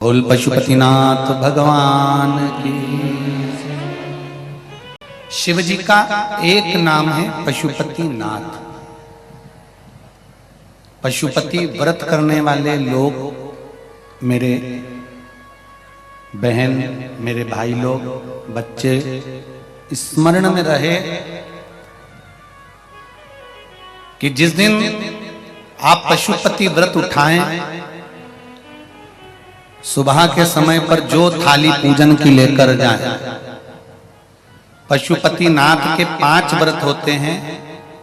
बोल पशुपतिनाथ भगवान की। शिव जी का एक नाम है पशुपतिनाथ। पशुपति व्रत करने वाले लोग, मेरे बहन, मेरे भाई लोग, बच्चे स्मरण में रहे कि जिस दिन आप पशुपति व्रत उठाएं, सुबह के समय पर जो थाली पूजन की लेकर जाए। पशुपति नाथ के 5 व्रत होते हैं,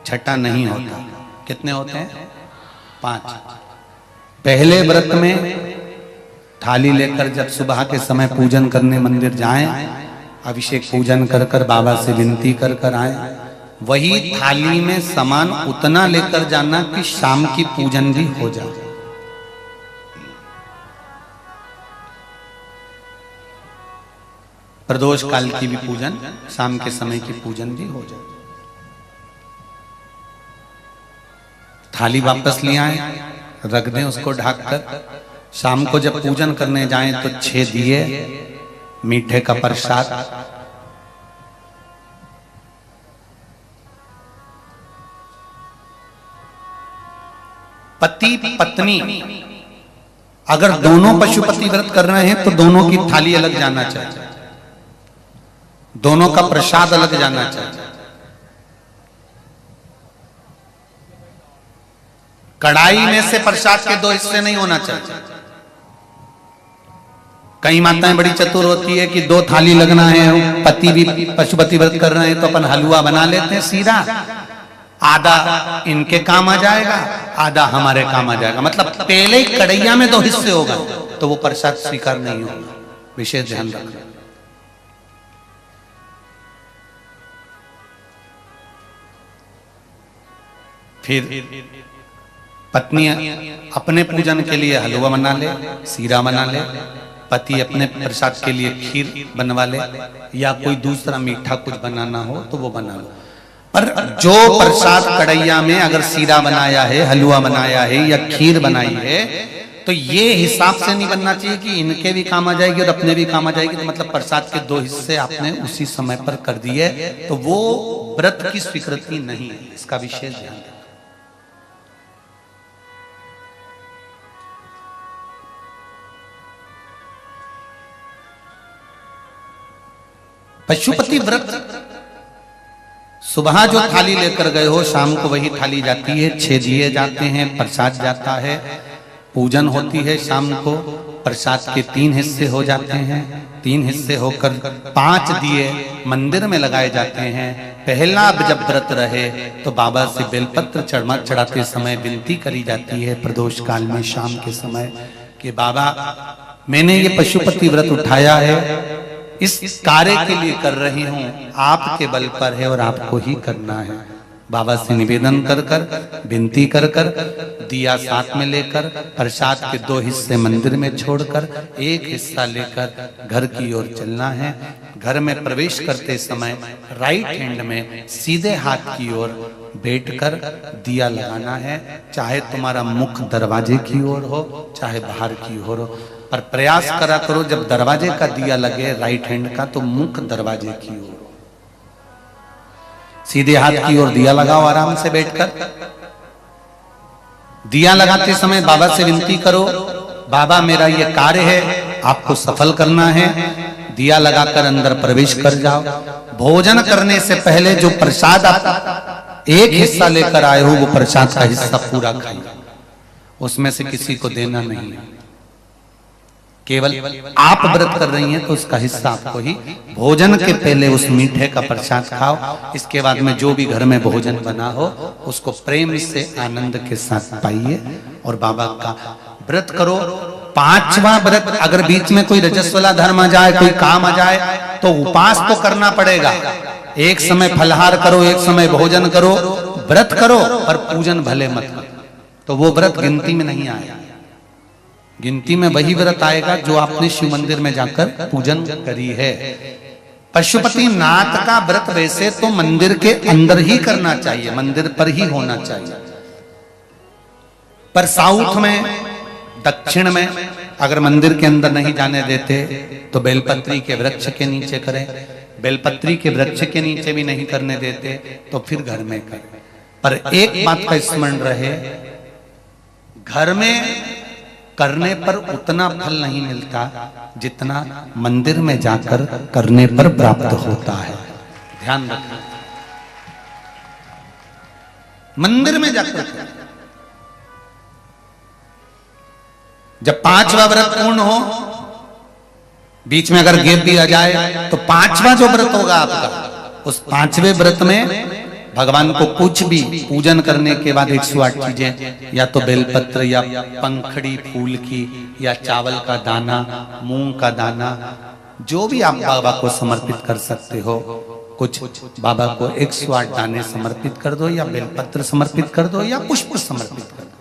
छठा नहीं होता। कितने होते हैं? 5। पहले व्रत में थाली लेकर जब सुबह के समय पूजन करने मंदिर जाएं, अभिषेक पूजन कर कर बाबा से विनती कर कर आए। वही थाली में सामान उतना लेकर जाना कि शाम की पूजन भी हो जाए। प्रदोष काल की भी पूजन, शाम के समय की पूजन भी हो जाए। थाली वापस ले आए, रख दें उसको ढककर। शाम को जब पूजन करने जाएं तो 6 दिए, मीठे का प्रसाद, पति पत्नी अगर दोनों पशुपति व्रत कर रहे हैं तो दोनों की थाली अलग जाना चाहिए, दोनों का प्रसाद अलग जाना चाहिए। कढ़ाई में से प्रसाद के 2 हिस्से नहीं होना चाहिए। कई माताएं बड़ी चतुर होती है कि 2 थाली लगना है, पति भी पशुपति व्रत कर रहे हैं तो अपन हलवा बना लेते हैं सीधा, आधा इनके काम आ जाएगा, आधा हमारे काम आ जाएगा। मतलब पहले ही कढ़ैया में 2 हिस्से होगा तो वो प्रसाद स्वीकार नहीं होगा। विशेष ध्यान रखना। फिर पत्नी अपने पूजन के लिए हलवा बना ले, सीरा बना ले, पति अपने प्रसाद के लिए खीर बनवा ले, या कोई दूसरा मीठा कुछ बनाना हो तो वो बना लो। पर जो प्रसाद कढ़ैया में अगर सीरा बनाया है, हलवा बनाया है या खीर बनाई है, तो ये हिसाब से नहीं बनना चाहिए कि इनके भी काम आ जाएगी और अपने भी काम आ जाएगी। तो मतलब प्रसाद के 2 हिस्से आपने उसी समय पर कर दिए, तो वो व्रत की स्वीकृति नहीं है। इसका विशेष ध्यान रखें। पशुपति व्रत सुबह जो थाली लेकर गए हो, शाम को वही थाली जाती है, 6 दिए जाते हैं, प्रसाद जाता है, पूजन होती है। शाम को प्रसाद के 3 हिस्से हो जाते हैं। 3 हिस्से होकर 5 दिए मंदिर में लगाए जाते हैं। पहला जब व्रत रहे तो बाबा से बेलपत्र चढ़ाते समय विनती करी जाती है प्रदोष काल में शाम के समय कि बाबा, मैंने ये पशुपति व्रत उठाया है, इस कार्य के लिए कर रही हूं, आपके बल पर है और आपको ही करना है। बाबा से निवेदन कर कर, विनती कर कर, दिया साथ में लेकर, प्रसाद के 2 हिस्से मंदिर में छोड़कर 1 हिस्सा लेकर घर की ओर चलना है। घर में प्रवेश करते समय राइट हैंड में सीधे हाथ की ओर बैठकर दिया लगाना है। चाहे तुम्हारा मुख दरवाजे की ओर हो, चाहे बाहर की ओर हो, पर प्रयास करा करो जब दरवाजे का दिया लगे राइट हैंड का तो मुख दरवाजे की ओर। सीधे हाथ की ओर दिया लगाओ आराम से बैठकर। दिया लगाते समय बाबा से विनती करो, बाबा मेरा ये कार्य है, आपको सफल करना है। दिया लगाकर अंदर प्रवेश कर जाओ। भोजन करने से पहले जो प्रसाद आप 1 हिस्सा लेकर आए हो, वो प्रसाद का हिस्सा पूरा खाइए, उसमें से किसी को देना नहीं है। केवल आप व्रत कर रही हैं तो उसका हिस्सा आपको ही। भोजन के पहले उस मीठे का प्रसाद खाओ। इसके बाद में जो भी घर में भोजन बना हो उसको प्रेम से आनंद के साथ पाइए और बाबा का व्रत करो। 5वां व्रत अगर बीच में कोई रजस्वला धर्म आ जाए, कोई काम आ जाए, तो उपास तो करना पड़ेगा। एक समय फलहार करो, एक समय भोजन करो, व्रत करो, पर पूजन भले मत करो। तो वो व्रत गिनती में नहीं आएगा। गिनती में वही व्रत आएगा जो आपने शिव मंदिर में जाकर पूजन करी है। पशुपति नाथ का व्रत वैसे तो मंदिर के अंदर ही करना चाहिए, मंदिर पर ही होना चाहिए, पर साउथ में, दक्षिण में अगर मंदिर के अंदर नहीं जाने देते तो बेलपत्री के वृक्ष के नीचे करें, बेलपत्री के वृक्ष के नीचे भी नहीं करने देते तो फिर घर में करें। पर एक बात का स्मरण रहे, घर में करने पर उतना फल नहीं मिलता जितना मंदिर में जाकर करने पर प्राप्त होता है। ध्यान रखना, मंदिर में जाकर जब 5वां व्रत पूर्ण हो, बीच में अगर गैप भी आ जाए तो 5वां जो व्रत होगा आपका, उस 5वें व्रत में भगवान को कुछ भी पूजन करने के बाद 108 चीजें, या तो बेलपत्र या पंखड़ी फूल की या चावल का दाना, मूंग का दाना, जो भी आप बाबा को समर्पित कर सकते हो, कुछ बाबा को 108 दाने समर्पित कर दो या बेलपत्र समर्पित कर दो या पुष्प समर्पित कर दो।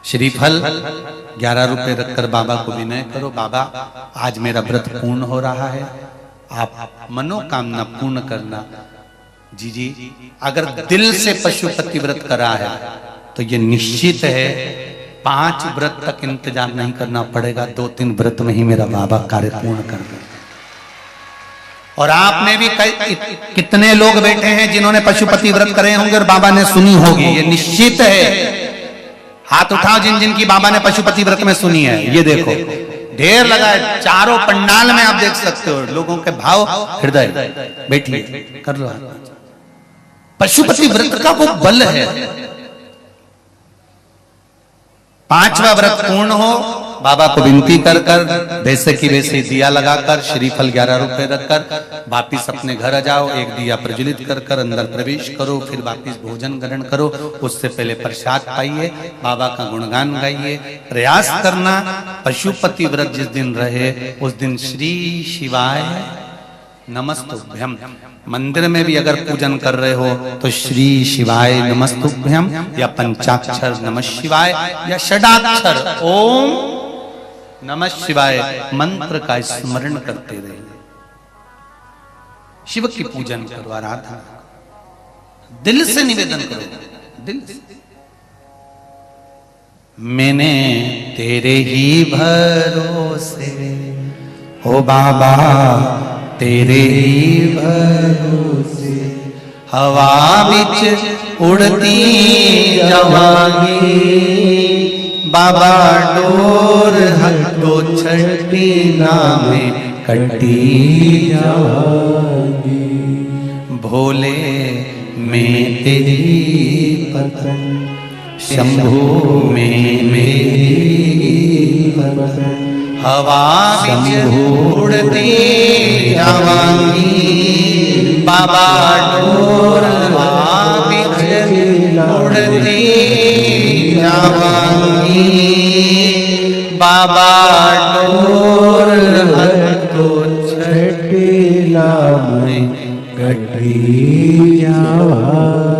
श्रीफल 11 रुपए रखकर बाबा को विनय करो, बाबा आज मेरा व्रत पूर्ण हो रहा है, आप मनोकामना पूर्ण करना। जी अगर दिल से पशुपति व्रत करा है तो ये निश्चित है 5 व्रत तक इंतजार नहीं करना पड़ेगा, 2-3 व्रत में ही मेरा बाबा कार्य पूर्ण कर दे। और आप में भी कितने लोग बैठे हैं जिन्होंने पशुपति व्रत करे होंगे और बाबा ने सुनी होगी, ये निश्चित है। हाथ उठाओ जिन जिन की बाबा ने पशुपति व्रत में सुनी है। ये देखो ढेर लगा है, चारों पंडाल में आप देख सकते हो लोगों के भाव हृदय। बैठिए, कर लो। पशुपति व्रत का वो बल है। 5वां व्रत पूर्ण हो, बाबा को विनती कर कर वैसे की वैसे दिया लगाकर श्रीफल 11 रुपए रखकर वापिस अपने घर आ जाओ। एक दिया प्रज्वलित कर कर अंदर प्रवेश करो, फिर वापिस भोजन ग्रहण करो। उससे पहले प्रसाद पाइए, बाबा का गुणगान गाइए। प्रयास करना पशुपति व्रत जिस दिन रहे उस दिन श्री शिवाय नमस्तुभ्यम। मंदिर में भी अगर पूजन कर रहे हो तो श्री शिवाय नमस्तुभ्यम या पंचाक्षर नमः शिवाय या षडाक्षर ओम नमः शिवाय मंत्र का स्मरण करते रहे। शिव की पूजन करो, आराधना दिल से निवेदन करो, दिल से। मैंने तेरे ही भरोसे हो बाबा, तेरे ही भरोसे हवा बिच उड़ती जवानी, बाबा डोर हटो छठी नामे कटी जवानी। भोले में तेरी पतन, शंभू में मेरी पतन, हवा बिच उड़ती जवानी, बाबा डोर हवा बिच उड़ती जवानी, बाबा डोर हटो छठी नाम कटी जवानी।